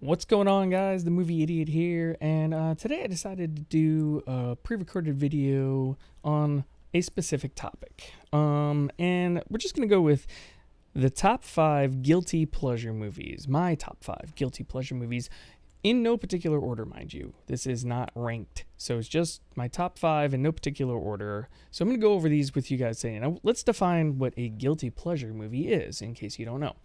What's going on, guys? The Movie Idiot here, and today I decided to do a pre-recorded video on a specific topic. And we're just gonna go with the top 5 guilty pleasure movies. My top 5 guilty pleasure movies, in no particular order, mind you. This is not ranked, so it's just my top 5 in no particular order. So I'm gonna go over these with you guys today. Now, let's define what a guilty pleasure movie is, in case you don't know.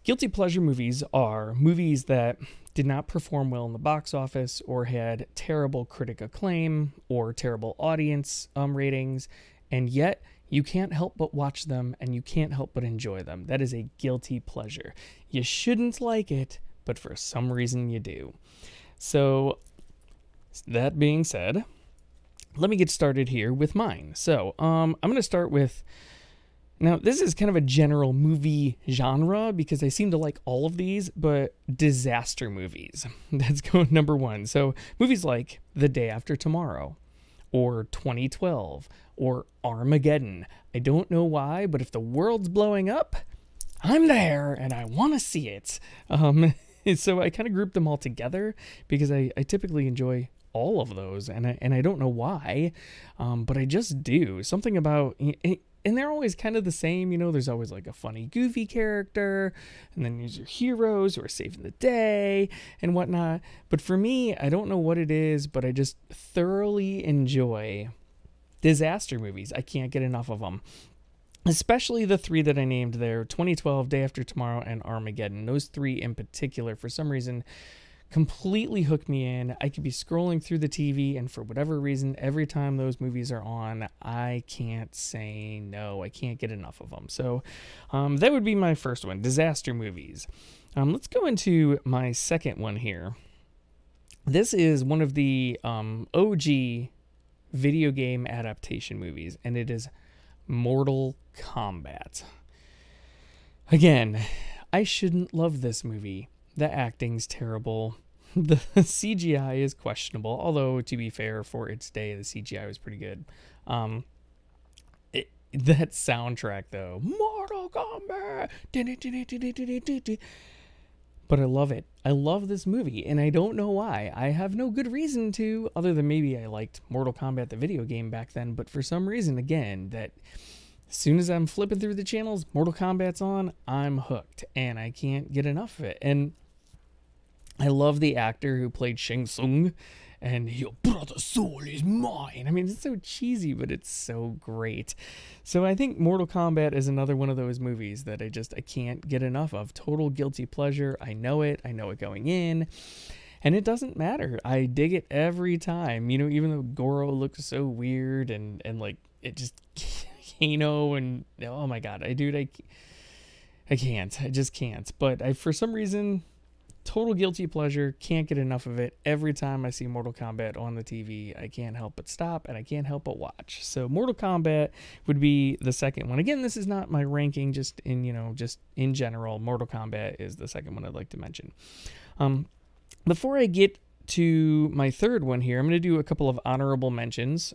Guilty pleasure movies are movies that did not perform well in the box office or had terrible critic acclaim or terrible audience ratings, and yet you can't help but watch them and you can't help but enjoy them. That is a guilty pleasure. You shouldn't like it, but for some reason you do. So that being said, let me get started here with mine. So I'm going to start with... Now, this is kind of a general movie genre because I seem to like all of these, but disaster movies. That's going number 1. So movies like The Day After Tomorrow or 2012 or Armageddon. I don't know why, but if the world's blowing up, I'm there and I want to see it. So I kind of grouped them all together because I typically enjoy all of those, and I don't know why, but I just do. Something about it. And they're always kind of the same, you know, there's always like a funny, goofy character, and then there's your heroes who are saving the day and whatnot. But for me, I don't know what it is, but I just thoroughly enjoy disaster movies. I can't get enough of them. Especially the 3 that I named there, 2012, Day After Tomorrow, and Armageddon. Those 3 in particular, for some reason, completely hooked me in. I could be scrolling through the TV, and for whatever reason, every time those movies are on, I can't say no. I can't get enough of them. So that would be my first one, disaster movies. Let's go into my second one here. This is one of the OG video game adaptation movies, and it is Mortal Kombat. Again, I shouldn't love this movie. The acting's terrible. The CGI is questionable, although to be fair, for its day, the CGI was pretty good. That soundtrack, though, Mortal Kombat, but I love it. I love this movie, and I don't know why. I have no good reason to, other than maybe I liked Mortal Kombat, the video game, back then, but for some reason, again, that... as soon as I'm flipping through the channels, Mortal Kombat's on, I'm hooked, and I can't get enough of it. And I love the actor who played Shang Tsung, and your brother's soul is mine. I mean, it's so cheesy, but it's so great. So I think Mortal Kombat is another one of those movies that I can't get enough of. Total guilty pleasure. I know it going in. And it doesn't matter. I dig it every time. You know, even though Goro looks so weird and like, it just... Kano, and oh my god, I can't. I just can't. But for some reason, total guilty pleasure, can't get enough of it. Every time I see Mortal Kombat on the TV, I can't help but stop, and I can't help but watch. So Mortal Kombat would be the second one. Again, this is not my ranking, just in general, Mortal Kombat is the second one I'd like to mention. Before I get to my third one here, I'm going to do a couple of honorable mentions.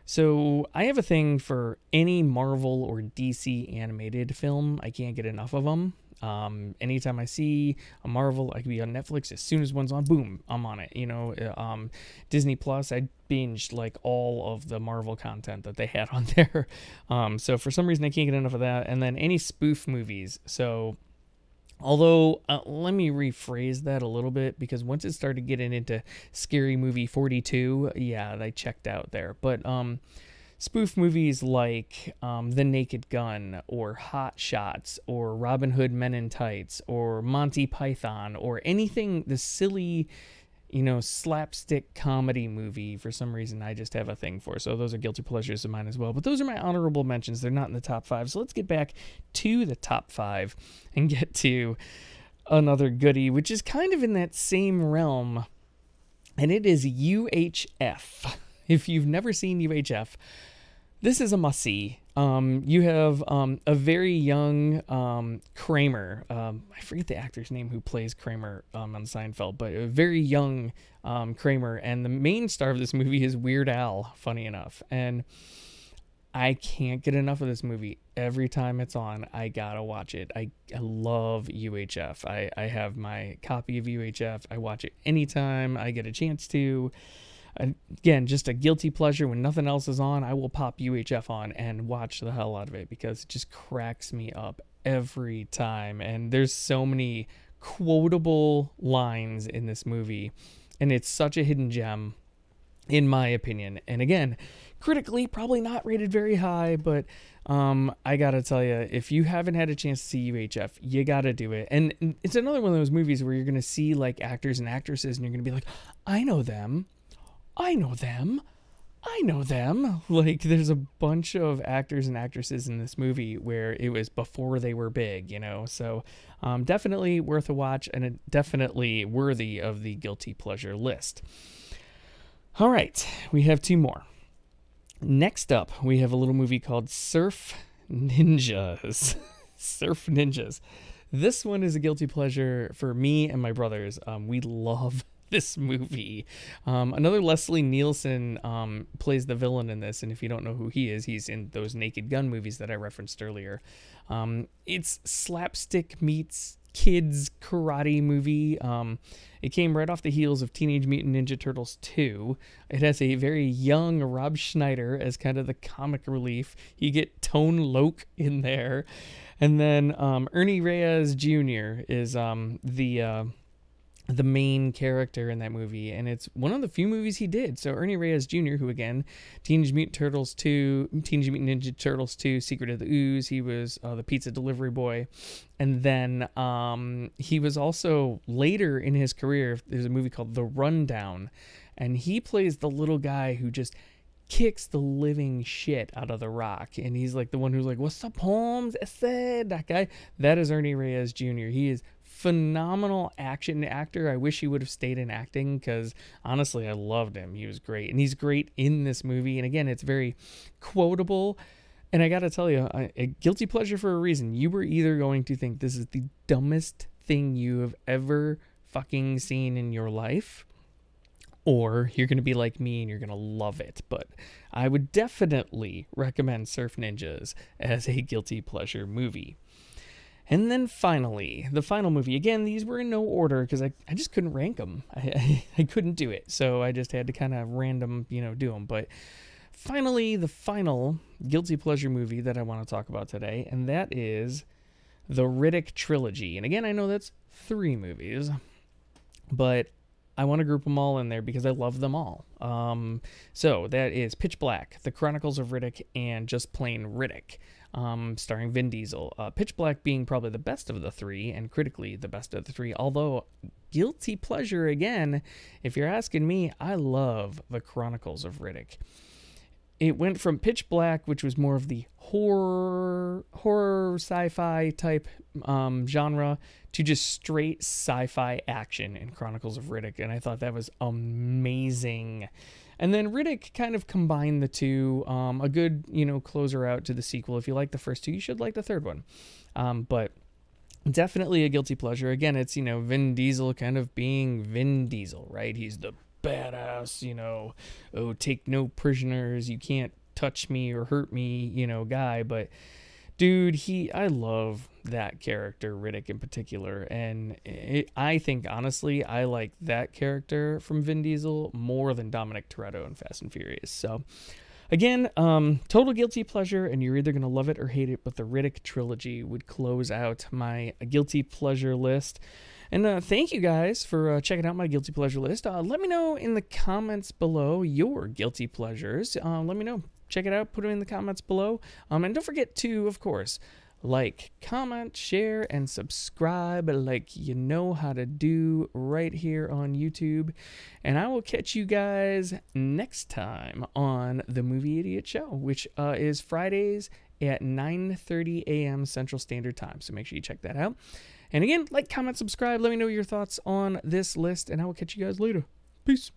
So I have a thing for any Marvel or DC animated film. I can't get enough of them. Anytime I see a Marvel, I could be on Netflix. As soon as one's on, boom, I'm on it. You know, Disney Plus, I binged like all of the Marvel content that they had on there. So for some reason, I can't get enough of that. And then any spoof movies. So... although, let me rephrase that a little bit, because once it started getting into Scary Movie 42, yeah, I checked out there. But spoof movies like The Naked Gun, or Hot Shots, or Robin Hood Men in Tights, or Monty Python, or anything, the silly... you know, slapstick comedy movie, for some reason I just have a thing for. So those are guilty pleasures of mine as well. But those are my honorable mentions. They're not in the top 5. So let's get back to the top 5 and get to another goodie, which is kind of in that same realm. And it is UHF. If you've never seen UHF, this is a must-see. You have a very young Kramer. I forget the actor's name who plays Kramer on Seinfeld, but a very young Kramer. And the main star of this movie is Weird Al, funny enough. And I can't get enough of this movie. Every time it's on, I gotta watch it. I love UHF. I have my copy of UHF. I watch it anytime I get a chance to. Again, just a guilty pleasure. When nothing else is on, I will pop UHF on and watch the hell out of it because it just cracks me up every time. And there's so many quotable lines in this movie, and it's such a hidden gem, in my opinion. And again, critically, probably not rated very high, but I gotta tell you, if you haven't had a chance to see UHF, you gotta do it. And it's another one of those movies where you're gonna see like actors and actresses, and you're gonna be like, I know them. I know them. I know them. Like, there's a bunch of actors and actresses in this movie where it was before they were big, you know? So definitely worth a watch, and definitely worthy of the guilty pleasure list. All right, we have 2 more. Next up, we have a little movie called Surf Ninjas. Surf Ninjas. This one is a guilty pleasure for me and my brothers. We love this movie. Another Leslie Nielsen plays the villain in this, and if you don't know who he is, he's in those Naked Gun movies that I referenced earlier. It's slapstick meets kids karate movie. It came right off the heels of Teenage Mutant Ninja Turtles 2. It has a very young Rob Schneider as kind of the comic relief. You get Tone Loc in there. And then Ernie Reyes Jr. is the main character in that movie, and it's one of the few movies he did. So Ernie Reyes Jr., who again, Teenage Mutant Ninja Turtles 2, Secret of the Ooze, he was the pizza delivery boy. And then he was also, later in his career, there's a movie called The Rundown, and he plays the little guy who just kicks the living shit out of The Rock. And he's like the one who's like, what's up, Holmes? I said, that guy. That is Ernie Reyes Jr. He is phenomenal action actor. I wish he would have stayed in acting because honestly, I loved him. He was great, and he's great in this movie. And again, it's very quotable. And I gotta tell you, a guilty pleasure for a reason. You were either going to think this is the dumbest thing you have ever fucking seen in your life, or you're gonna be like me and you're gonna love it. But I would definitely recommend Surf Ninjas as a guilty pleasure movie. And then finally, the final movie. Again, these were in no order because I just couldn't rank them. I couldn't do it. So I just had to kind of random, do them. But finally, the final guilty pleasure movie that I want to talk about today, and that is the Riddick trilogy. And again, I know that's 3 movies, but I want to group them all in there because I love them all. So that is Pitch Black, The Chronicles of Riddick, and Just Plain Riddick. Starring Vin Diesel. Pitch Black being probably the best of the 3, and critically the best of the 3, although guilty pleasure again, if you're asking me, I love The Chronicles of Riddick. It went from Pitch Black, which was more of the horror sci-fi type genre, to just straight sci-fi action in Chronicles of Riddick, and I thought that was amazing. And then Riddick kind of combined the two, a good, closer out to the sequel. If you like the first 2, you should like the 3rd one. But definitely a guilty pleasure. Again, it's, Vin Diesel kind of being Vin Diesel, right? He's the badass, oh, take no prisoners, you can't touch me or hurt me, guy. But dude, I love that character, Riddick in particular, and I think, honestly, I like that character from Vin Diesel more than Dominic Toretto in Fast and Furious. So, again, total guilty pleasure, and you're either going to love it or hate it, but the Riddick trilogy would close out my guilty pleasure list. And thank you guys for checking out my guilty pleasure list. Let me know in the comments below your guilty pleasures. Let me know. Check it out. Put them in the comments below. And don't forget to, of course, like, comment, share, and subscribe like you know how to do right here on YouTube. And I will catch you guys next time on the Movie Idiot Show, which is Fridays at 9:30 a.m. Central Standard Time. So make sure you check that out. And again, like, comment, subscribe. Let me know your thoughts on this list, and I will catch you guys later. Peace.